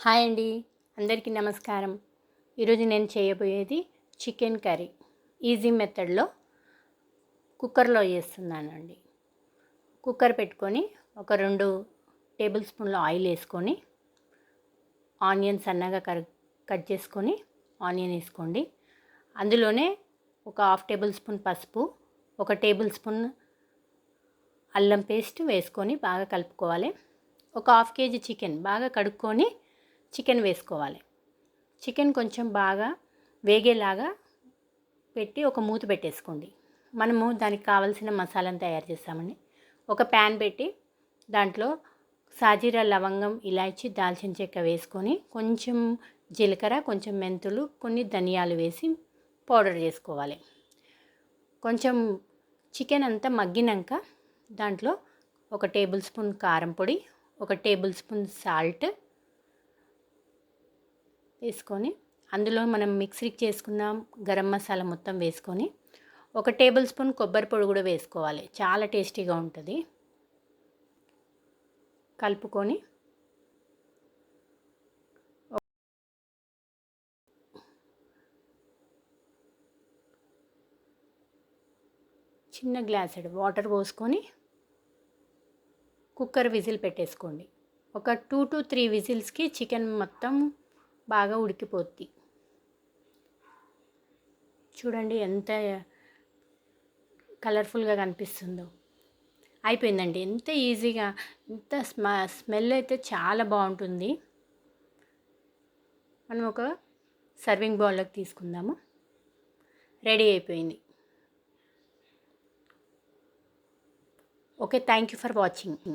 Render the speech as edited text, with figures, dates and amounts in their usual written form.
Hi అండి, అందరికీ నమస్కారం. ఈరోజు నేను చేయబోయేది చికెన్ కర్రీ. ఈజీ మెథడ్లో కుక్కర్లో చేస్తున్నానండి. కుక్కర్ పెట్టుకొని ఒక 2 టేబుల్ స్పూన్ల ఆయిల్ వేసుకొని, ఆనియన్ సన్నగా కట్ చేసుకొని ఆనియన్ వేసుకోండి. అందులోనే ఒక హాఫ్ టేబుల్ స్పూన్ పసుపు, 1 టేబుల్ స్పూన్ అల్లం పేస్ట్ వేసుకొని బాగా కలుపుకోవాలి. ఒక హాఫ్ కేజీ చికెన్ బాగా కడుక్కొని చికెన్ వేసుకోవాలి. చికెన్ కొంచెం బాగా వేగేలాగా పెట్టి ఒక మూత పెట్టేసుకోండి. మనము దానికి కావాల్సిన మసాలాను తయారు చేస్తామండి. ఒక ప్యాన్ పెట్టి దాంట్లో సాజీరా, లవంగం, ఇలాచి, దాల్చిన చెక్క వేసుకొని కొంచెం జీలకర్ర, కొంచెం మెంతులు, కొన్ని ధనియాలు వేసి పౌడర్ చేసుకోవాలి. కొంచెం చికెన్ అంతా మగ్గినాక దాంట్లో 1 టేబుల్ స్పూన్ కారం పొడి, 1 టేబుల్ స్పూన్ సాల్ట్ వేసుకొని అందులో మనం మిక్సీకి చేసుకున్న గరం మసాలా మొత్తం వేసుకొని 1 టేబుల్ స్పూన్ కొబ్బరి పొడి కూడా వేసుకోవాలి. చాలా టేస్టీగా ఉంటుంది. కలుపుకొని చిన్న గ్లాసెడు వాటర్ పోసుకొని కుక్కర్ విజిల్ పెట్టేసుకోండి. ఒక 2 to 3 విజిల్స్కి చికెన్ మొత్తం బాగా ఉడికిపోద్ది. చూడండి ఎంత కలర్ఫుల్గా కనిపిస్తుందో. అయిపోయిందండి. ఎంత ఈజీగా, ఎంత స్మెల్ అయితే చాలా బాగుంటుంది. మనం ఒక సర్వింగ్ బౌల్లోకి తీసుకుందాము. రెడీ అయిపోయింది. Okay, thank you for watching.